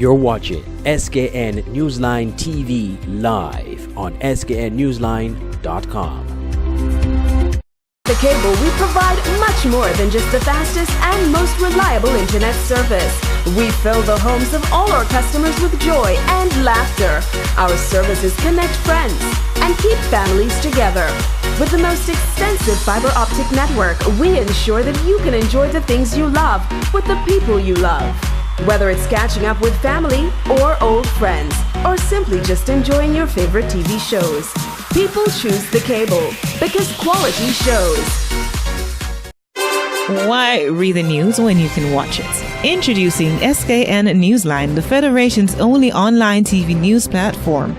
You're watching SKN Newsline TV live on sknnewsline.com. The Cable, we provide much more than just the fastest and most reliable internet service. We fill the homes of all our customers with joy and laughter. Our services connect friends and keep families together. With the most extensive fiber optic network, we ensure that you can enjoy the things you love with the people you love. Whether it's catching up with family or old friends, or simply just enjoying your favorite TV shows, people choose the Cable because quality shows. Why read the news when you can watch it? Introducing SKN Newsline, the Federation's only online TV news platform.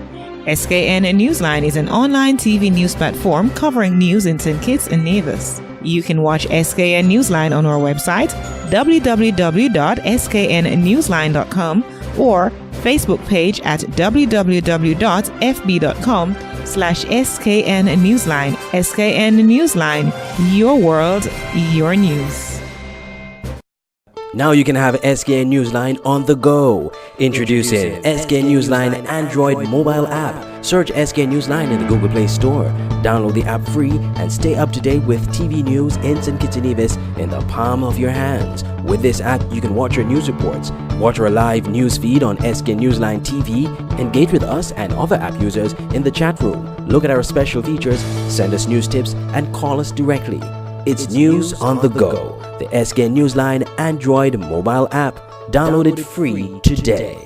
SKN Newsline is an online TV news platform covering news in St. Kitts and Nevis. You can watch SKN Newsline on our website, www.sknnewsline.com, or Facebook page at www.fb.com/SKN Newsline. SKN Newsline, your world, your news. Now you can have SKN Newsline on the go. Introducing SKN Newsline Android mobile app. Search SKN Newsline in the Google Play Store. Download the app free and stay up to date with TV news in St. Kitts and Nevis in the palm of your hands. With this app, you can watch our news reports, watch our live news feed on SKN Newsline TV, engage with us and other app users in the chat room, look at our special features, send us news tips, and call us directly. It's news on the go. The SKN Newsline Android mobile app. Download it free today.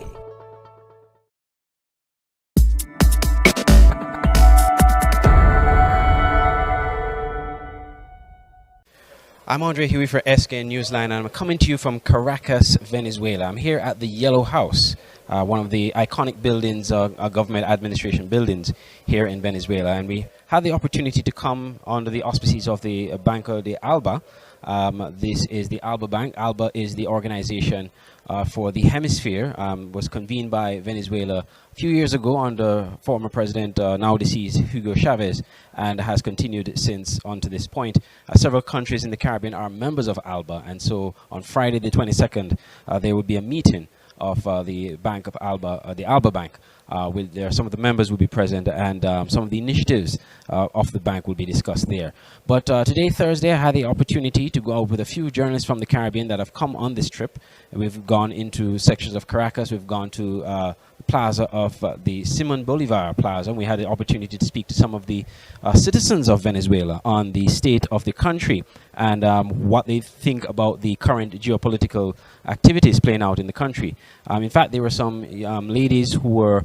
I'm Andre Huey for SKN Newsline, and I'm coming to you from Caracas, Venezuela. I'm here at the Yellow House, one of the iconic buildings, government administration buildings here in Venezuela. And we had the opportunity to come under the auspices of the Banco de Alba. This is the Alba Bank. Alba is the organization for the hemisphere, was convened by Venezuela a few years ago under former president, now deceased, Hugo Chavez, and has continued since on to this point. Several countries in the Caribbean are members of Alba, and so on Friday the 22nd, there will be a meeting of the Bank of Alba, the Alba Bank. Some of the members will be present, and some of the initiatives of the bank will be discussed there. But today, Thursday, I had the opportunity to go out with a few journalists from the Caribbean that have come on this trip. We've gone into sections of Caracas. We've gone to the plaza of the Simon Bolivar Plaza, and we had the opportunity to speak to some of the citizens of Venezuela on the state of the country and what they think about the current geopolitical activities playing out in the country. In fact, there were some ladies who were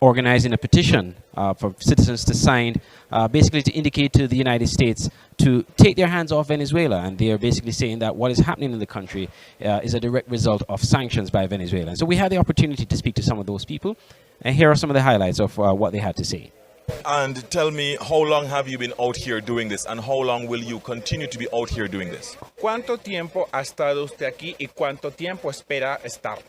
organizing a petition for citizens to sign, basically to indicate to the United States to take their hands off Venezuela. And they are basically saying that what is happening in the country is a direct result of sanctions by Venezuela. And so we had the opportunity to speak to some of those people. And here are some of the highlights of what they had to say. And tell me, how long have you been out here doing this, and how long will you continue to be out here doing this? ¿Cuánto tiempo ha estado usted aquí y cuánto tiempo espera estar?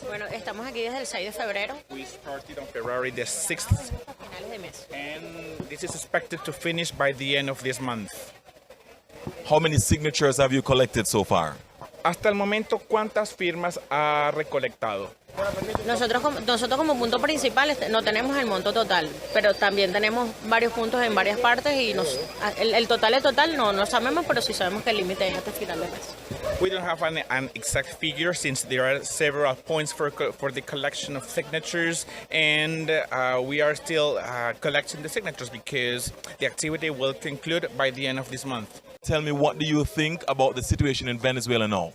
Bueno, estamos aquí desde el 6 de febrero. We started on February the 6th, Finales de mes. and this is expected to finish by the end of this month. How many signatures have you collected so far? Hasta el momento, ¿cuántas firmas ha recolectado? Nosotros como punto principal no tenemos el monto total, pero también tenemos varios puntos en varias partes y el total no sabemos, pero sí sabemos que el límite es hasta el final de mes. We don't have an exact figure since there are several points for the collection of signatures, and we are still collecting the signatures because the activity will conclude by the end of this month. Tell me, what do you think about the situation in Venezuela now?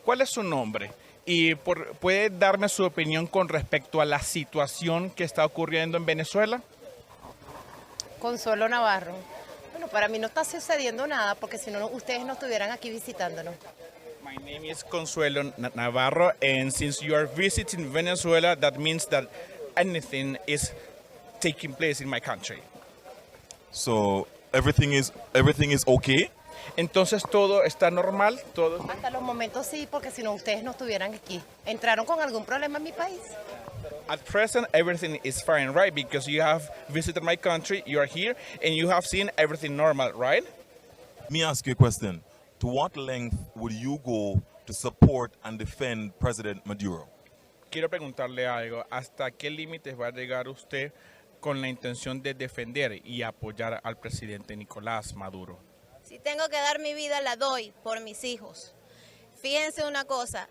¿Cuál es su nombre? Y ¿puede darme su opinión con respecto a la situación que está ocurriendo en Venezuela? Consuelo Navarro. Bueno, para mí no está sucediendo nada porque si no, ustedes no estuvieran aquí visitándonos. My name is Consuelo Navarro, and since you are visiting Venezuela, that means that anything is taking place in my country. So everything is okay? Entonces todo está normal, todo. Hasta los momentos sí, porque si no, ustedes no estuvieran aquí. ¿Entraron con algún problema en mi país? At present, everything is fine, right? Because you have visited my country, you are here, and you have seen everything normal, right? Let me ask you a question. To what length would you go to support and defend President Maduro? Quiero preguntarle algo. ¿Hasta qué límites va a llegar usted con la intención de defender y apoyar al presidente Nicolás Maduro? Si tengo que dar mi vida, la doy por mis hijos. Fíjense una cosa,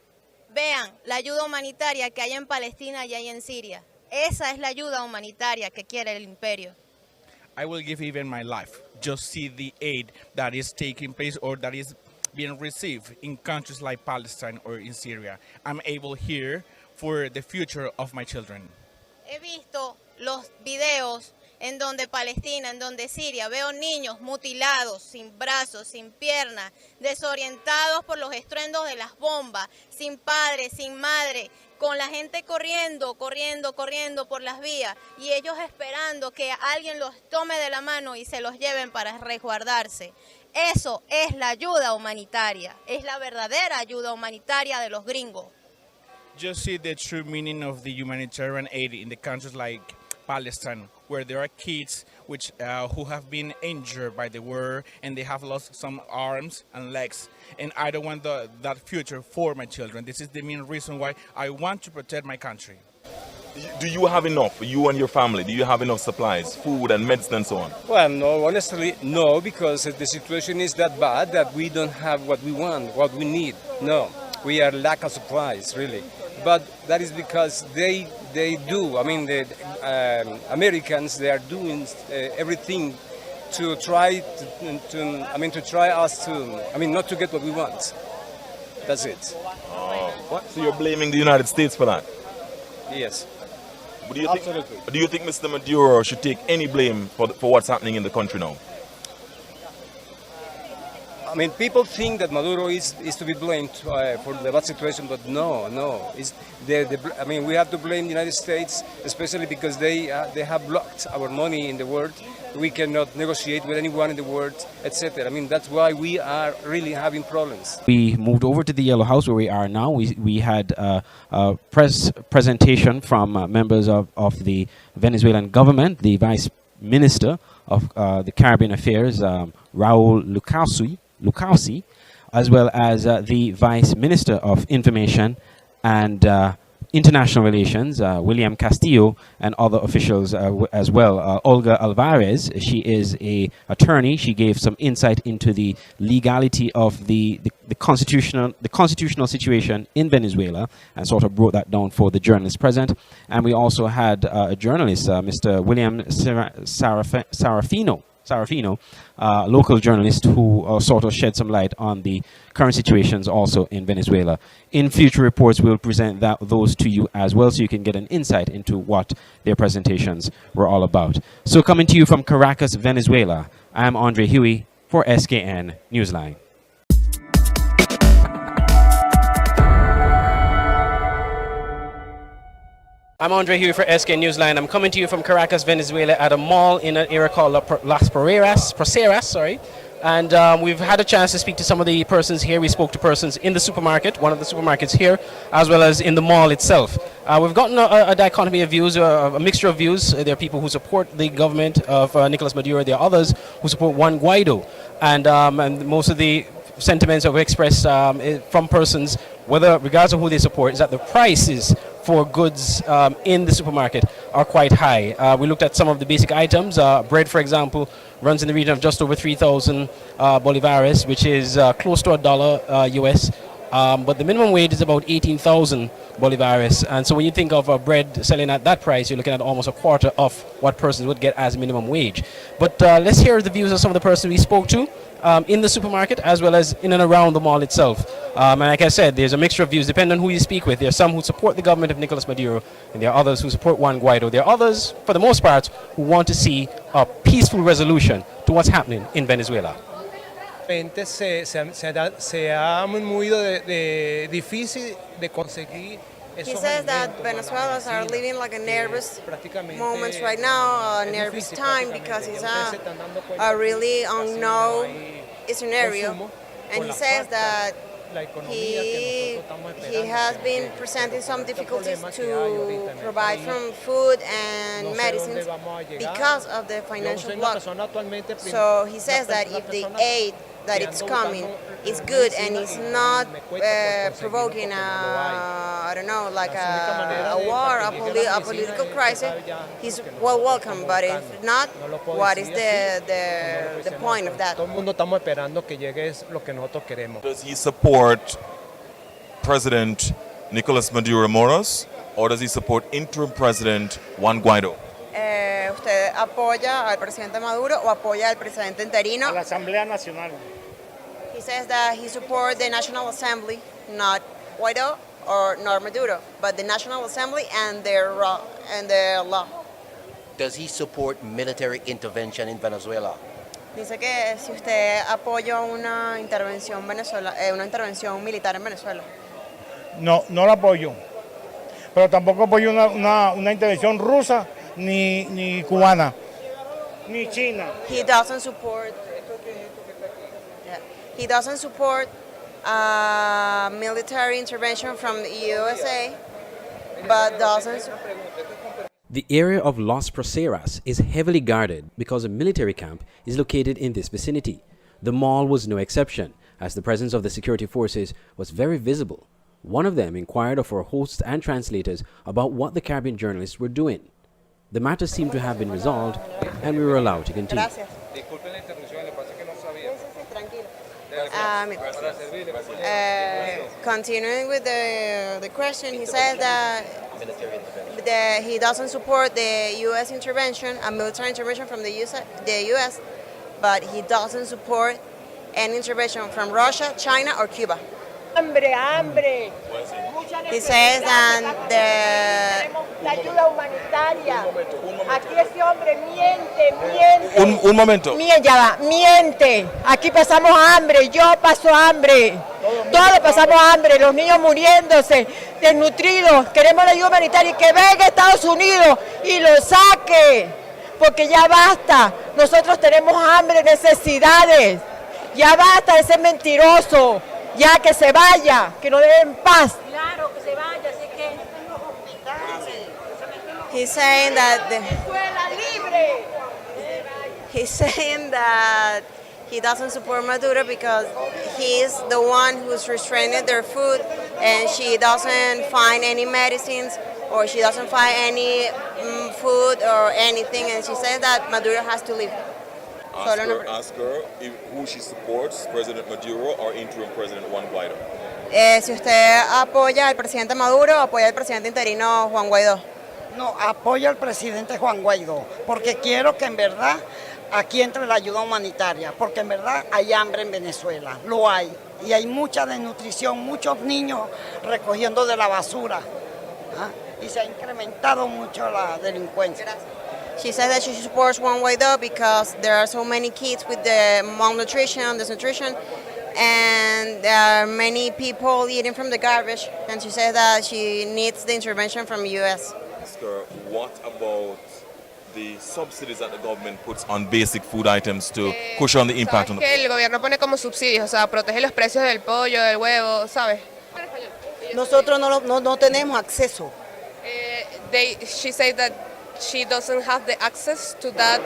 vean la ayuda humanitaria que hay en Palestina y hay en Siria. Esa es la ayuda humanitaria que quiere el imperio. I will give even my life. Just see the aid that is taking place or that is being received in countries like Palestine or in Syria. I'm able here for the future of my children. He visto los videos en donde Palestina, en donde Siria, veo niños mutilados, sin brazos, sin piernas, desorientados por los estruendos de las bombas, sin padre, sin madre, con la gente corriendo por las vías y ellos esperando que alguien los tome de la mano y se los lleven para resguardarse. Eso es la ayuda humanitaria, es la verdadera ayuda humanitaria de los gringos. Just see the true meaning of the humanitarian aid in the countries like Palestine, where there are kids who have been injured by the war and they have lost some arms and legs. And I don't want that future for my children. This is the main reason why I want to protect my country. Do you have enough, you and your family? Do you have enough supplies, food and medicine and so on? Well, no, honestly, no, because the situation is that bad that we don't have what we want, what we need. No, we are lack of supplies, really. But that is because they do. I mean, the Americans, they are doing everything to try not to get what we want. That's it. So you're blaming the United States for that? Yes. But do Absolutely. Do you think Mr. Maduro should take any blame for what's happening in the country now? I mean, people think that Maduro is to be blamed for the bad situation, but no. I mean, we have to blame the United States, especially because they have blocked our money in the world. We cannot negotiate with anyone in the world, etc. I mean, that's why we are really having problems. We moved over to the Yellow House where we are now. We had a presentation from members of the Venezuelan government, the Vice Minister of the Caribbean Affairs, Raul Lucasi, as well as the Vice Minister of Information and International Relations, William Castillo, and other officials as well. Olga Alvarez, she is an attorney. She gave some insight into the legality of the constitutional situation in Venezuela and sort of brought that down for the journalists present. And we also had a journalist, Mr. William Sarafino, local journalist who sort of shed some light on the current situations also in Venezuela. In future reports, we'll present those to you as well so you can get an insight into what their presentations were all about. So coming to you from Caracas, Venezuela, I'm Andre Huey for SKN Newsline. I'm Andre Huey for SK Newsline. I'm coming to you from Caracas, Venezuela at a mall in an area called Las Proceras. And we've had a chance to speak to some of the persons here. We spoke to persons in the supermarket, one of the supermarkets here, as well as in the mall itself. We've gotten a dichotomy of views, a mixture of views. There are people who support the government of Nicolas Maduro. There are others who support Juan Guaido. And most of the sentiments that were expressed from persons, regardless of who they support, is that the prices for goods in the supermarket are quite high. We looked at some of the basic items. Bread, for example, runs in the region of just over 3,000 bolivares, which is close to $1 US. But the minimum wage is about 18,000 bolivares. And so when you think of bread selling at that price, you're looking at almost a quarter of what persons would get as minimum wage. But let's hear the views of some of the persons we spoke to in the supermarket as well as in and around the mall itself. And like I said, there's a mixture of views depending on who you speak with. There are some who support the government of Nicolas Maduro, and there are others who support Juan Guaido. There are others, for the most part, who want to see a peaceful resolution to what's happening in Venezuela. Se ha muy de difícil de conseguir. He says that Venezuelans are living like a nervous moments right now, a nervous time because it's a really unknown scenario. And he says that he has been presenting some difficulties to provide from food and medicines because of the financial block. So he says that if the aid that it's coming is good and it's not provoking I don't know, like a war, a political crisis, he's well welcome. But if not, what is the point of that? Todo el mundo estamos esperando que llegue lo que nosotros queremos. Does he support President Nicolas Maduro Moros, or does he support interim President Juan Guaido? ¿Usted apoya al presidente Maduro o apoya al presidente interino? A la Asamblea Nacional. He says that he supports the National Assembly, not Guaido or nor Maduro, but the National Assembly and their law. Does he support military intervention in Venezuela? Dice que si usted apoya una intervención militar en Venezuela. No, no lo apoyo. Pero tampoco apoyo una intervención rusa ni cubana, ni China. He doesn't support. He doesn't support military intervention from the USA, but doesn't. The area of Los Proceras is heavily guarded because a military camp is located in this vicinity. The mall was no exception, as the presence of the security forces was very visible. One of them inquired of our hosts and translators about what the Caribbean journalists were doing. The matter seemed to have been resolved, and we were allowed to continue. Continuing with the question, he said that he doesn't support the U.S. intervention, a military intervention from the U.S., but he doesn't support any intervention from Russia, China, or Cuba. Hambre. He says that la ayuda humanitaria. Aquí ese hombre miente. Un momento. Miente. Aquí pasamos hambre. Yo paso hambre. Todos pasamos hambre. Los niños muriéndose, desnutridos. Queremos la ayuda humanitaria y que venga Estados Unidos y lo saque. Porque ya basta. Nosotros tenemos hambre, necesidades. Ya basta de ser mentiroso. Ya que se vaya, que nos den paz. Claro, que se vaya, así que... He's saying that he doesn't support Maduro because he's the one who's restraining their food, and she doesn't find any medicines or she doesn't find any food or anything, and she says that Maduro has to leave. Ask her who she supports, President Maduro or interim President Juan Guaido. Si usted apoya al presidente Maduro o apoya al presidente interino Juan Guaidó. No, apoyo al presidente Juan Guaidó, porque quiero que en verdad aquí entre la ayuda humanitaria, porque en verdad hay hambre en Venezuela, lo hay, y hay mucha desnutrición, muchos niños recogiendo de la basura, y se ha incrementado mucho la delincuencia. She said that she supports Juan Guaidó because there are so many kids with the malnutrition, desnutrition, and there are many people eating from the garbage. And she said that she needs the intervention from the U.S. Oscar, what about the subsidies that the government puts on basic food items to cushion the impact on the... El gobierno pone como subsidios, o sea, protege los precios del pollo, del huevo, ¿sabes? Nosotros no tenemos acceso. She said that she doesn't have the access to that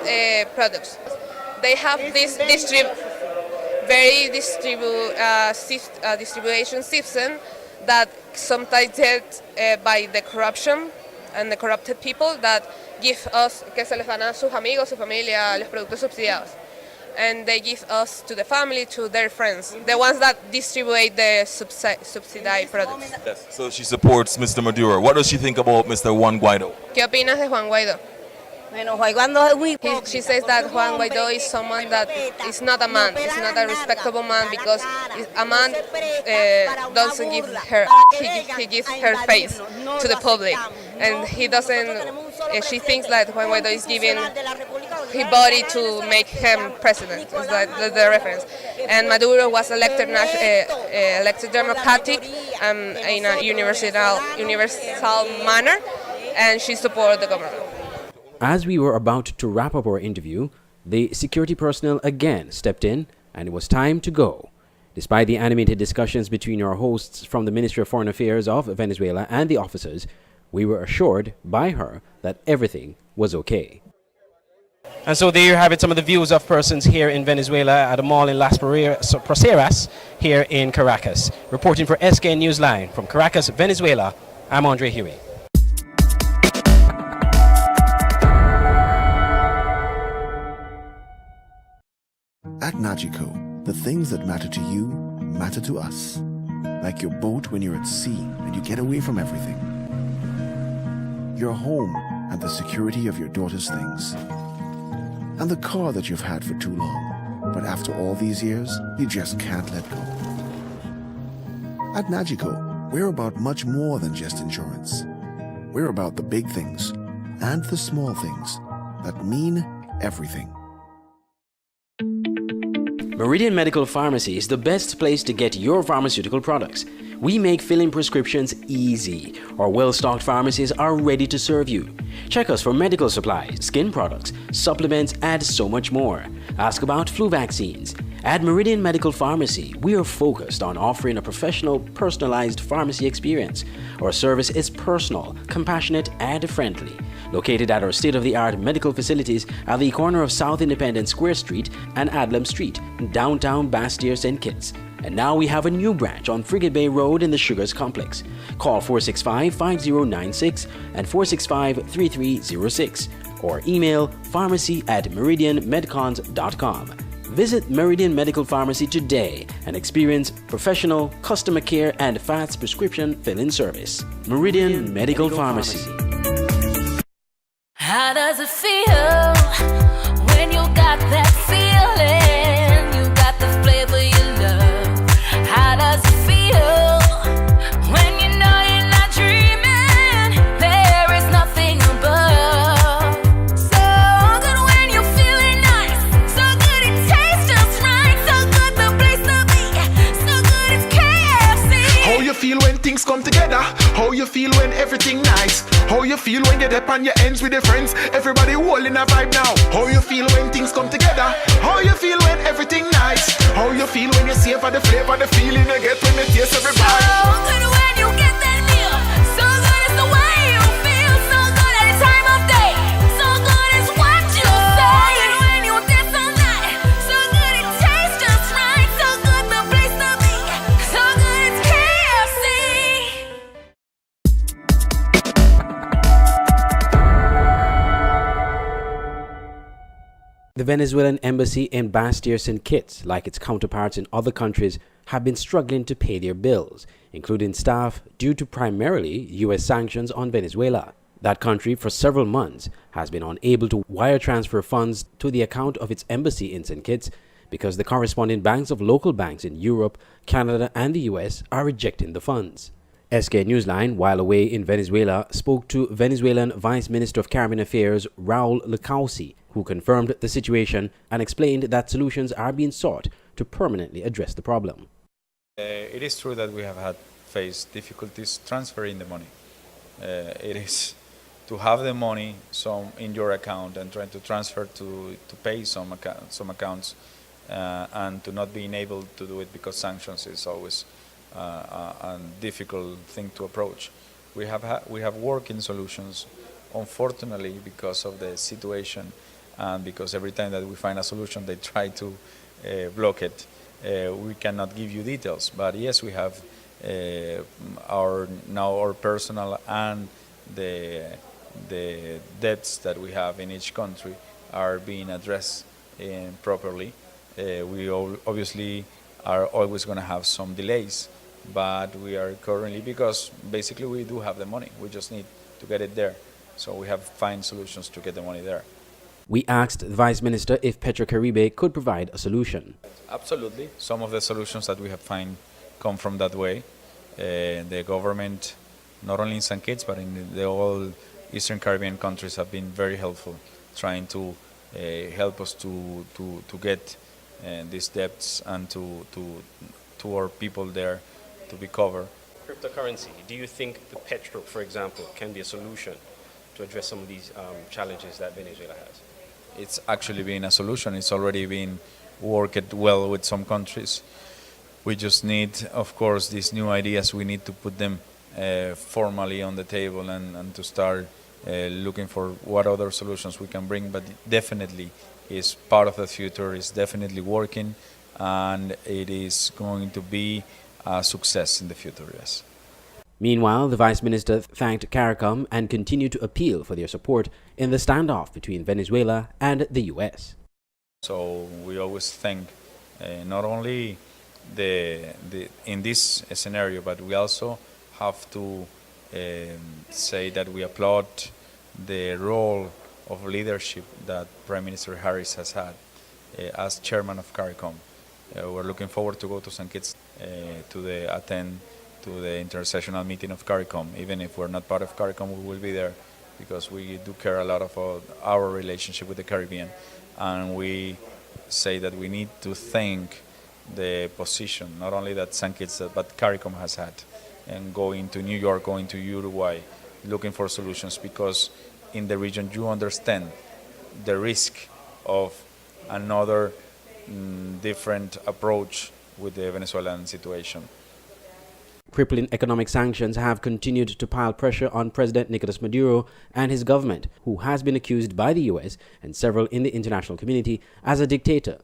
products. They have this distribution system that sometimes get by the corruption and the corrupted people that give us, que se les dan a sus amigos, su familia, los productos subsidiados. And they give us to the family, to their friends, the ones that distribute the subsidized products. Yes. So she supports Mr. Maduro. What does she think about Mr. Juan Guaido? ¿Qué opinas de Juan Guaidó? She says that Juan Guaidó is someone that is not a man, is not a respectable man, because a man doesn't give her, he gives her face to the public, and he doesn't, she thinks that Juan Guaidó is giving his body to make him president, is the reference. And Maduro was elected democratic in a universal manner, and she supported the government. As we were about to wrap up our interview, the security personnel again stepped in, and it was time to go. Despite the animated discussions between our hosts from the Ministry of Foreign Affairs of Venezuela and the officers, we were assured by her that everything was okay. And so there you have it, some of the views of persons here in Venezuela at a mall in Las Proceras here in Caracas. Reporting for SK Newsline from Caracas, Venezuela, I'm Andre Huey. At Nagico, the things that matter to you matter to us. Like your boat when you're at sea and you get away from everything. Your home and the security of your daughter's things. And the car that you've had for too long, but after all these years, you just can't let go. At Nagico, we're about much more than just insurance. We're about the big things and the small things that mean everything. Meridian Medical Pharmacy is the best place to get your pharmaceutical products. We make filling prescriptions easy. Our well-stocked pharmacies are ready to serve you. Check us for medical supplies, skin products, supplements, and so much more. Ask about flu vaccines. At Meridian Medical Pharmacy, we are focused on offering a professional, personalized pharmacy experience. Our service is personal, compassionate, and friendly. Located at our state-of-the-art medical facilities at the corner of South Independence Square Street and Adlam Street, downtown Bastyr, St. Kitts. And now we have a new branch on Frigate Bay Road in the Sugars Complex. Call 465-5096 and 465-3306 or email pharmacy@meridianmedcons.com. Visit Meridian Medical Pharmacy today and experience professional, customer care and fast prescription fill-in service. Meridian Medical Pharmacy. How does it feel when you got that feeling? You got the flavor you love. How does it feel when you know you're not dreaming? There is nothing above. So good when you're feeling nice. So good it tastes just right. So good the place to be. So good it's KFC. How you feel when things come together? How you feel when everything nice? How you feel when you're up on your ends with your friends? Everybody holding a vibe now. How you feel when things come together? How you feel when everything nice? How you feel when you savor the flavor, the feeling you get when you taste every bite? So good when you get that meal. So good is the way you feel. So good at the time of day. So good is what you say. So good when you dance all night. So good it tastes just right. So good the place to be. So good it's KFC. The Venezuelan embassy in Bastyr, St. Kitts, like its counterparts in other countries, have been struggling to pay their bills, including staff, due to primarily U.S. sanctions on Venezuela. That country, for several months, has been unable to wire transfer funds to the account of its embassy in St. Kitts because the corresponding banks of local banks in Europe, Canada, and the U.S. are rejecting the funds. SK Newsline, while away in Venezuela, spoke to Venezuelan Vice Minister of Caribbean Affairs Raul Lecausi, who confirmed the situation and explained that solutions are being sought to permanently address the problem. It is true that we have faced difficulties transferring the money. It is to have the money in your account and trying to transfer to pay some accounts and to not being able to do it because sanctions is always a difficult thing to approach. We have working solutions. Unfortunately, because of the situation and because every time that we find a solution they try to block it, we cannot give you details. But yes, we have our personal and the debts that we have in each country are being addressed properly. We obviously are always going to have some delays, but we are currently, because basically we do have the money, we just need to get it there. So we have find solutions to get the money there. We asked the Vice Minister if Petrocaribe could provide a solution. Absolutely. Some of the solutions that we have found come from that way. The government, not only in St. Kitts, but in the all Eastern Caribbean countries have been very helpful, trying to help us to get these debts and to our people there to be covered. Cryptocurrency, do you think the petro, for example, can be a solution to address some of these challenges that Venezuela has? It's actually been a solution. It's already been worked well with some countries. We just need, of course, these new ideas, we need to put them formally on the table and to start looking for what other solutions we can bring, but definitely is part of the future, is definitely working, and it is going to be a success in the future, yes. Meanwhile, the Vice Minister thanked CARICOM and continued to appeal for their support in the standoff between Venezuela and the U.S. So we always thank not only in this scenario, but we also have to say that we applaud the role of leadership that Prime Minister Harris has had as chairman of CARICOM. We're looking forward to go to St. Kitts to attend to the intersessional meeting of CARICOM. Even if we're not part of CARICOM, we will be there because we do care a lot of our relationship with the Caribbean, and we say that we need to thank the position, not only that St. Kitts, but CARICOM has had, and going to New York, going to Uruguay, looking for solutions, because in the region you understand the risk of another different approach with the Venezuelan situation. Crippling economic sanctions have continued to pile pressure on President Nicolas Maduro and his government, who has been accused by the U.S. and several in the international community as a dictator.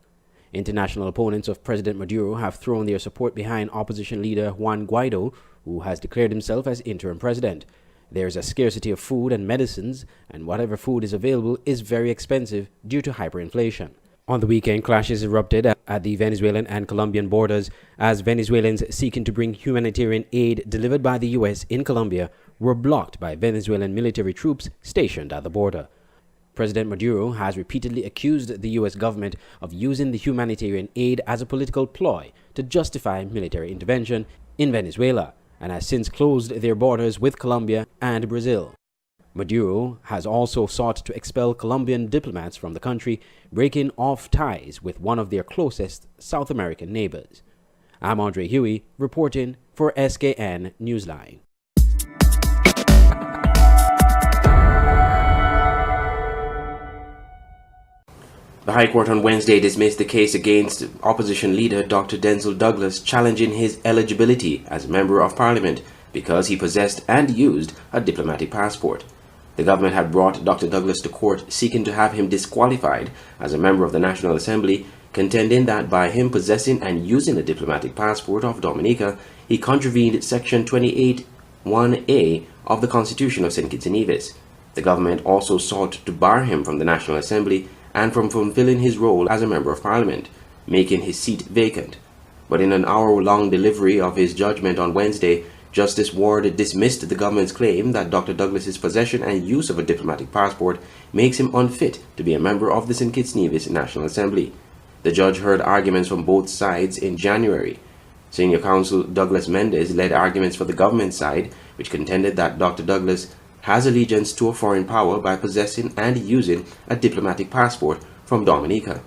International opponents of President Maduro have thrown their support behind opposition leader Juan Guaido, who has declared himself as interim president. There is a scarcity of food and medicines, and whatever food is available is very expensive due to hyperinflation. On the weekend, clashes erupted at the Venezuelan and Colombian borders as Venezuelans seeking to bring humanitarian aid delivered by the U.S. in Colombia were blocked by Venezuelan military troops stationed at the border. President Maduro has repeatedly accused the U.S. government of using the humanitarian aid as a political ploy to justify military intervention in Venezuela, and has since closed their borders with Colombia and Brazil. Maduro has also sought to expel Colombian diplomats from the country, breaking off ties with one of their closest South American neighbors. I'm Andre Huey, reporting for SKN Newsline. The High Court on Wednesday dismissed the case against opposition leader Dr. Denzel Douglas, challenging his eligibility as a member of parliament because he possessed and used a diplomatic passport. The government had brought Dr. Douglas to court seeking to have him disqualified as a member of the National Assembly, contending that by him possessing and using a diplomatic passport of Dominica, he contravened Section 28(1)(a) of the Constitution of St. Kitts and Nevis. The government also sought to bar him from the National Assembly and from fulfilling his role as a member of parliament, making his seat vacant. But in an hour-long delivery of his judgment on Wednesday, Justice Ward dismissed the government's claim that Dr. Douglas's possession and use of a diplomatic passport makes him unfit to be a member of the St. Kitts Nevis National Assembly. The judge heard arguments from both sides in January. Senior counsel Douglas Mendez led arguments for the government side, which contended that Dr. Douglas has allegiance to a foreign power by possessing and using a diplomatic passport from Dominica.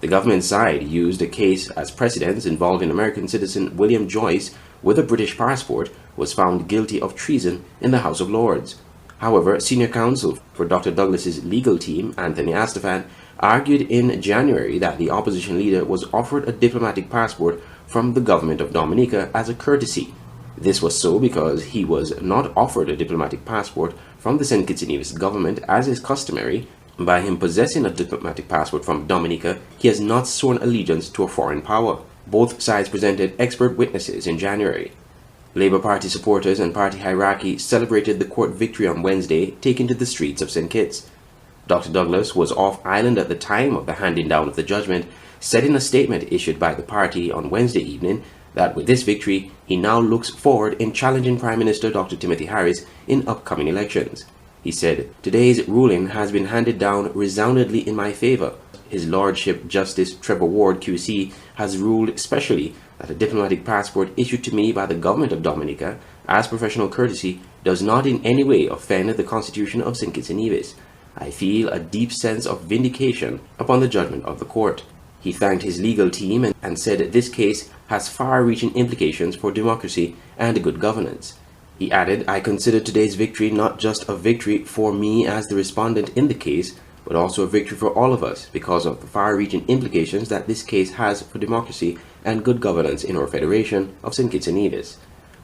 The government side used a case as precedent involving American citizen William Joyce with a British passport was found guilty of treason in the House of Lords. However, senior counsel for Dr. Douglas's legal team, Anthony Astafan, argued in January that the opposition leader was offered a diplomatic passport from the government of Dominica as a courtesy. This was so because he was not offered a diplomatic passport from the St. Kitts and Nevis government as is customary. By him possessing a diplomatic passport from Dominica, he has not sworn allegiance to a foreign power. Both sides presented expert witnesses in January. Labour Party supporters and party hierarchy celebrated the court victory on Wednesday, taking to the streets of St. Kitts. Dr. Douglas was off island at the time of the handing down of the judgment, said in a statement issued by the party on Wednesday evening that with this victory, he now looks forward in challenging Prime Minister Dr. Timothy Harris in upcoming elections. He said, "Today's ruling has been handed down resoundingly in my favour. His Lordship Justice Trevor Ward QC has ruled specially that a diplomatic passport issued to me by the government of Dominica as professional courtesy does not in any way offend the Constitution of St. Kitts and Nevis. I feel a deep sense of vindication upon the judgment of the court." He thanked his legal team and said this case has far-reaching implications for democracy and good governance. He added, "I consider today's victory not just a victory for me as the respondent in the case, but also a victory for all of us because of the far-reaching implications that this case has for democracy and good governance in our Federation of St. Kitts and Nevis."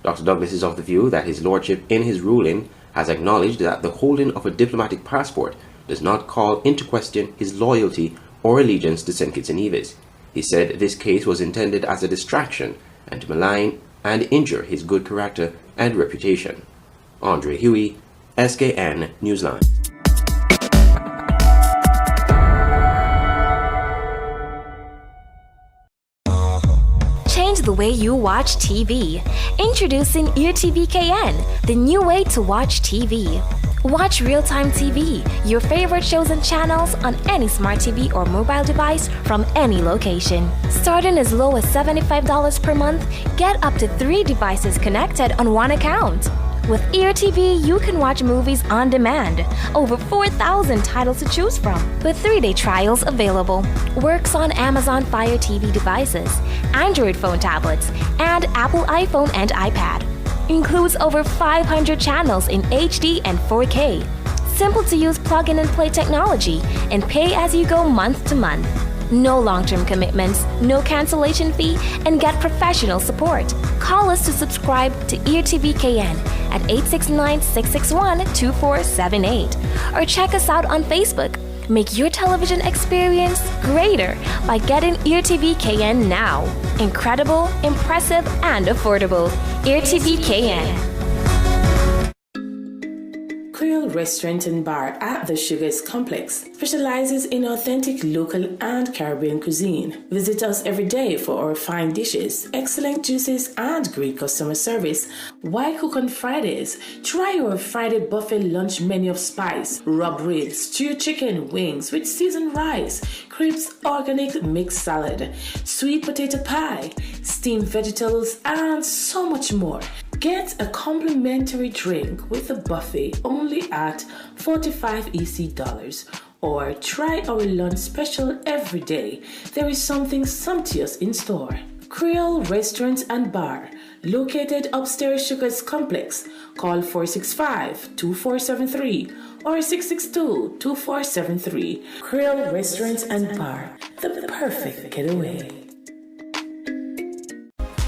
Dr. Douglas is of the view that his Lordship in his ruling has acknowledged that the holding of a diplomatic passport does not call into question his loyalty or allegiance to St. Kitts and Nevis. He said this case was intended as a distraction and to malign and injure his good character and reputation. Andre Huey, SKN Newsline. Change the way you watch TV. Introducing EarTV KN, the new way to watch TV. Watch real-time TV, your favorite shows and channels on any smart TV or mobile device from any location. Starting as low as $75 per month, get up to 3 devices connected on one account. With EarTV, you can watch movies on demand. Over 4,000 titles to choose from, with 3-day trials available. Works on Amazon Fire TV devices, Android phone tablets, and Apple iPhone and iPad. Includes over 500 channels in HD and 4K. Simple to use plug-in and play technology, and pay as you go month to month. No long-term commitments, no cancellation fee, and get professional support. Call us to subscribe to EarTV KN at 869-661-2478 or check us out on Facebook. Make your television experience greater by getting EarTV KN now. Incredible, impressive, and affordable. EarTV KN. Creole Restaurant and Bar at the Sugars Complex specializes in authentic local and Caribbean cuisine. Visit us every day for our fine dishes, excellent juices, and great customer service. Why cook on Fridays? Try our Friday buffet lunch menu of spice, rub ribs, stewed chicken, wings with seasoned rice, crepes, organic mixed salad, sweet potato pie, steamed vegetables, and so much more. Get a complimentary drink with a buffet only at $45 EC, or try our lunch special every day. There is something sumptuous in store. Creole Restaurant and Bar, located upstairs Sugars Complex. Call 465-2473 or 662-2473. Creole Restaurant and Bar, the perfect getaway.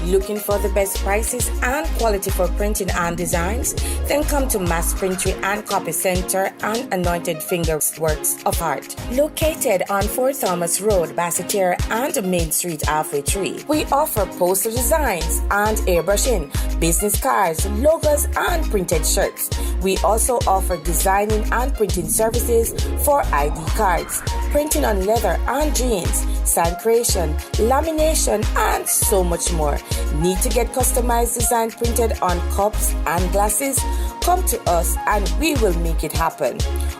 Looking for the best prices and quality for printing and designs? Then come to Mass Printery and Copy Center and Anointed Fingers Works of Art. Located on Fort Thomas Road, Basseterre and Main Street, Halfway Tree. We offer poster designs and airbrushing, business cards, logos, and printed shirts. We also offer designing and printing services for ID cards, printing on leather and jeans, sign creation, lamination, and so much more. Need to get customized design printed on cups and glasses? Come to us and we will make it happen.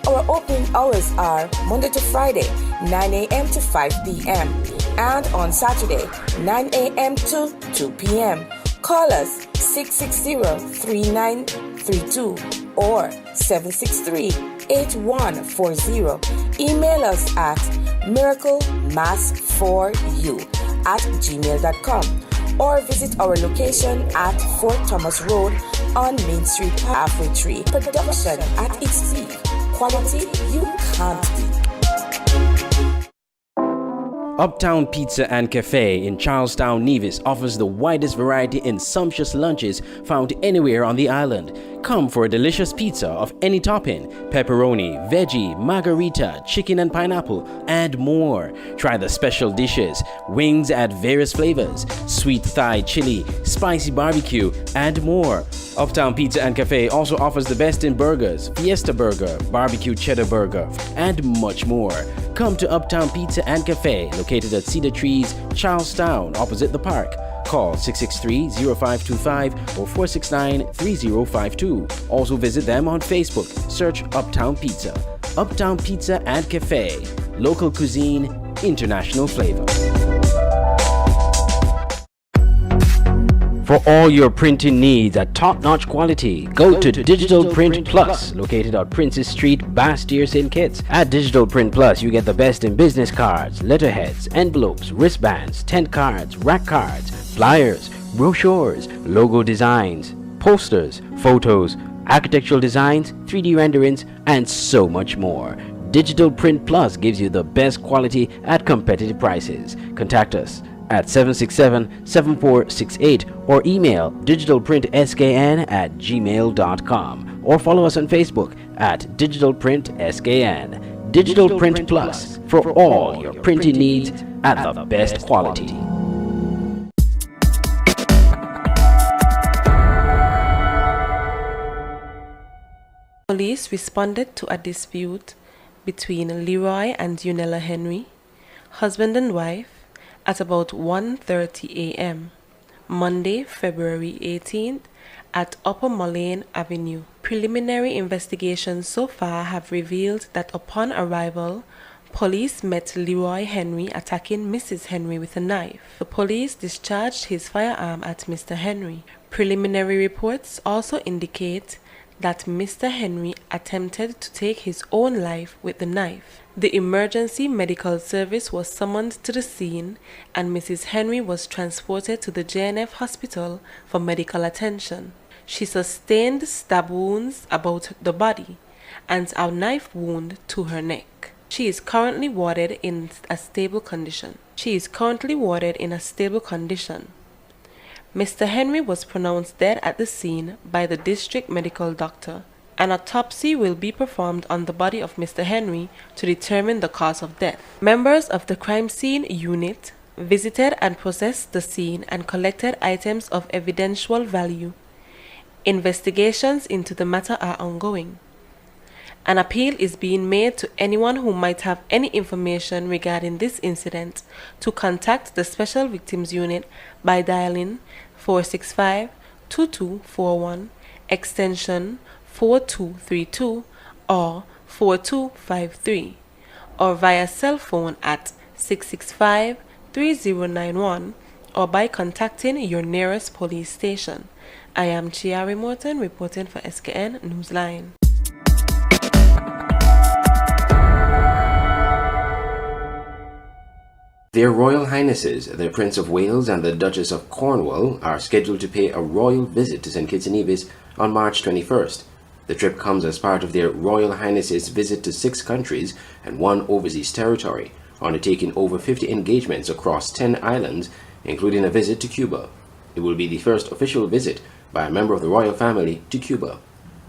Our opening hours are Monday to Friday, 9 a.m. to 5 p.m. and on Saturday, 9 a.m. to 2 p.m. Call us 660-3932 or 763-8140. Email us at miraclemass4u@gmail.com or visit our location at Fort Thomas Road on Main Street, Halfway Tree. Production at its peak. Quality you can't beat. Uptown Pizza and Cafe in Charlestown, Nevis offers the widest variety in sumptuous lunches found anywhere on the island. Come for a delicious pizza of any topping: pepperoni, veggie, margarita, chicken and pineapple, and more. Try the special dishes: wings at various flavors, sweet Thai chili, spicy barbecue, and more. Uptown Pizza and Cafe also offers the best in burgers: Fiesta Burger, Barbecue Cheddar Burger, and much more. Come to Uptown Pizza and Cafe, located at Cedar Trees, Charlestown, opposite the park. Call 663-0525 or 469-3052. Also visit them on Facebook. Search Uptown Pizza. Uptown Pizza and Cafe. Local cuisine, international flavor. For all your printing needs at top-notch quality, go to Digital Print Plus, located on Princess Street, Basseterre, St. Kitts. At Digital Print Plus, you get the best in business cards, letterheads, envelopes, wristbands, tent cards, rack cards, flyers, brochures, logo designs, posters, photos, architectural designs, 3D renderings, and so much more. Digital Print Plus gives you the best quality at competitive prices. Contact us at 767-7468 or email digitalprintskn@gmail.com. or follow us on Facebook at Digital Print SKN. Digital Print Plus for all your printing needs at the best quality. Police responded to a dispute between Leroy and Unella Henry, husband and wife, at about 1:30 a.m. Monday, February 18th, at Upper Moline Avenue. Preliminary investigations so far have revealed that upon arrival, police met Leroy Henry attacking Mrs. Henry with a knife. The police discharged his firearm at Mr. Henry. Preliminary reports also indicate that Mr. Henry attempted to take his own life with the knife. The emergency medical service was summoned to the scene and Mrs. Henry was transported to the JNF hospital for medical attention. She sustained stab wounds about the body and a knife wound to her neck. She is currently warded in a stable condition. Mr. Henry was pronounced dead at the scene by the district medical doctor. An autopsy will be performed on the body of Mr. Henry to determine the cause of death. Members of the crime scene unit visited and processed the scene and collected items of evidential value. Investigations into the matter are ongoing. An appeal is being made to anyone who might have any information regarding this incident to contact the Special Victims Unit by dialing 465-2241, extension 4232 or 4253, or via cell phone at 665-3091, or by contacting your nearest police station. I am Chiari Morton reporting for SKN Newsline. Their Royal Highnesses, the Prince of Wales and the Duchess of Cornwall, are scheduled to pay a royal visit to St. Kitts and Nevis on March 21st. The trip comes as part of their Royal Highnesses' visit to 6 countries and 1 overseas territory, undertaking over 50 engagements across 10 islands, including a visit to Cuba. It will be the first official visit by a member of the royal family to Cuba.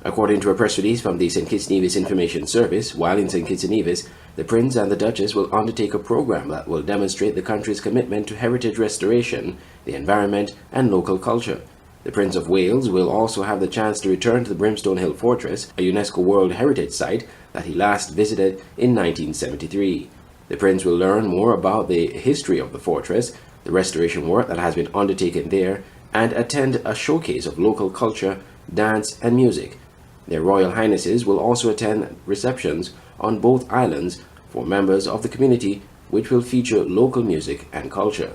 According to a press release from the St. Kitts Nevis Information Service, while in St. Kitts and Nevis, the Prince and the Duchess will undertake a program that will demonstrate the country's commitment to heritage restoration, the environment, and local culture. The Prince of Wales will also have the chance to return to the Brimstone Hill Fortress, a UNESCO World Heritage Site that he last visited in 1973. The Prince will learn more about the history of the fortress, the restoration work that has been undertaken there, and attend a showcase of local culture, dance, and music. Their Royal Highnesses will also attend receptions on both islands for members of the community, which will feature local music and culture.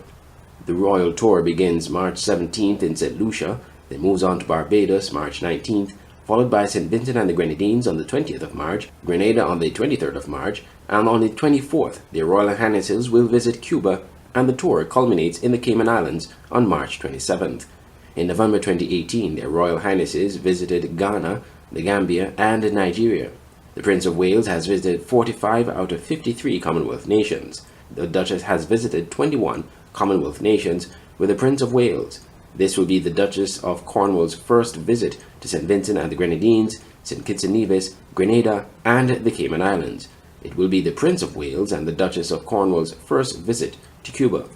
The royal tour begins March 17th in St. Lucia, then moves on to Barbados March 19th, followed by St. Vincent and the Grenadines on the 20th of March, Grenada on the 23rd of March, and on the 24th, their Royal Highnesses will visit Cuba, and the tour culminates in the Cayman Islands on March 27th. In November 2018, their Royal Highnesses visited Ghana, the Gambia, and Nigeria. The Prince of Wales has visited 45 out of 53 Commonwealth nations. The Duchess has visited 21 Commonwealth nations with the Prince of Wales. This will be the Duchess of Cornwall's first visit to St. Vincent and the Grenadines, St. Kitts and Nevis, Grenada, and the Cayman Islands. It will be the Prince of Wales and the Duchess of Cornwall's first visit to Cuba.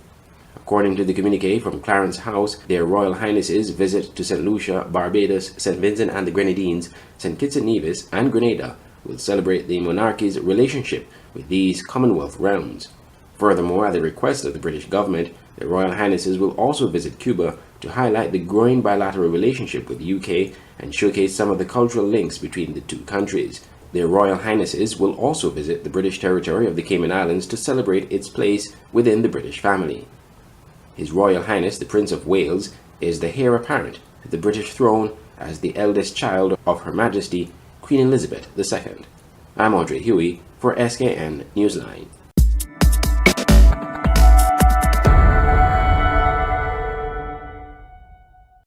According to the communique from Clarence House, their Royal Highnesses' visit to St. Lucia, Barbados, St. Vincent and the Grenadines, St. Kitts and Nevis, and Grenada will celebrate the monarchy's relationship with these Commonwealth realms. Furthermore, at the request of the British government, the Royal Highnesses will also visit Cuba to highlight the growing bilateral relationship with the UK and showcase some of the cultural links between the two countries. Their Royal Highnesses will also visit the British territory of the Cayman Islands to celebrate its place within the British family. His Royal Highness the Prince of Wales is the heir apparent to the British throne as the eldest child of Her Majesty Queen Elizabeth II. I'm Andre Huey for SKN Newsline.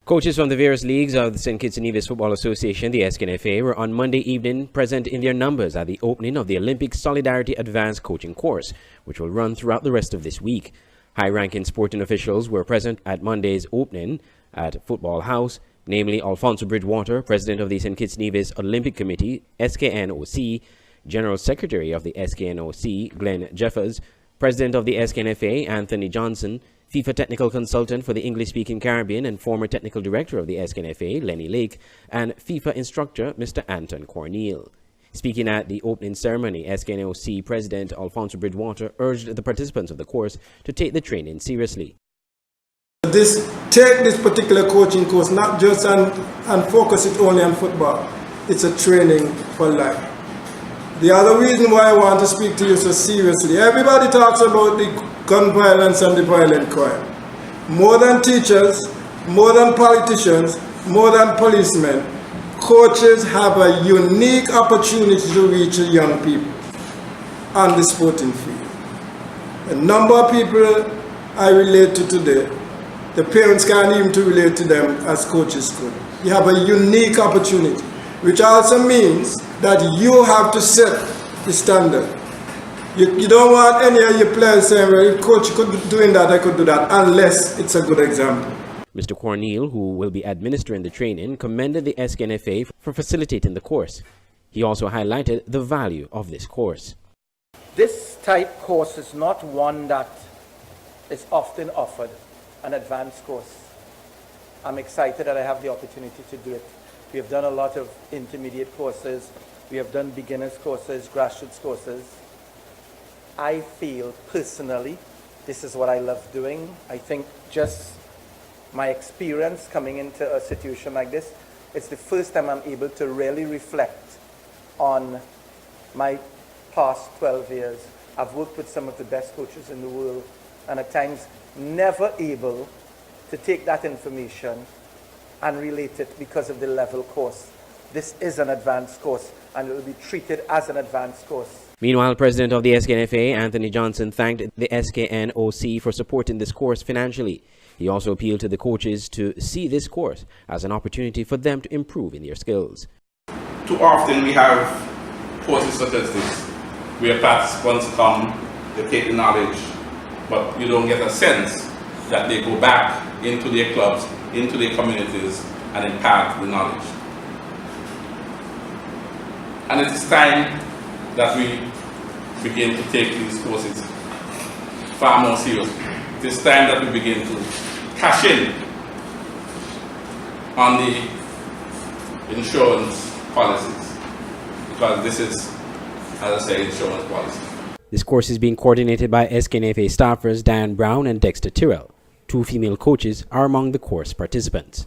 Coaches from the various leagues of the St. Kitts and Nevis Football Association, the SKNFA, were on Monday evening present in their numbers at the opening of the Olympic Solidarity Advanced Coaching Course, which will run throughout the rest of this week. High-ranking sporting officials were present at Monday's opening at Football House, namely Alfonso Bridgewater, President of the St. Kitts Nevis Olympic Committee, SKNOC, General Secretary of the SKNOC, Glenn Jeffers, President of the SKNFA, Anthony Johnson, FIFA Technical Consultant for the English-speaking Caribbean and former Technical Director of the SKNFA, Lenny Lake, and FIFA Instructor, Mr. Anton Corneal. Speaking at the opening ceremony, SKNOC President Alfonso Bridgewater urged the participants of the course to take the training seriously. Take this particular coaching course not just and focus it only on football. It's a training for life. The other reason why I want to speak to you so seriously, everybody talks about the gun violence and the violent crime. More than teachers, more than politicians, more than policemen, coaches have a unique opportunity to reach young people on the sporting field. A number of people I relate to today, the parents can't even to relate to them as coaches could. You have a unique opportunity, which also means that you have to set the standard. You don't want any of your players saying, well, coach could be doing that, I could do that, unless it's a good example. Mr. Corneal, who will be administering the training, commended the SKNFA for facilitating the course. He also highlighted the value of this course. This type course is not one that is often offered, an advanced course. I'm excited that I have the opportunity to do it. We have done a lot of intermediate courses. We have done beginners courses, grassroots courses. I feel personally, this is what I love doing. I think just my experience coming into a situation like this, it's the first time I'm able to really reflect on my past 12 years. I've worked with some of the best coaches in the world, and at times never able to take that information and relate it because of the level course. This is an advanced course, and it will be treated as an advanced course. Meanwhile, President of the SKNFA, Anthony Johnson, thanked the SKNOC for supporting this course financially. He also appealed to the coaches to see this course as an opportunity for them to improve in their skills. Too often we have courses such as this, where participants come, they take the knowledge, but you don't get a sense that they go back into their clubs, into their communities, and impart the knowledge. And it is time that we begin to take these courses far more seriously. It is time that we begin to cash in on the insurance policies, because this is, as I say, insurance policy. This course is being coordinated by SKNFA staffers Diane Brown and Dexter Tyrrell. 2 female coaches are among the course participants.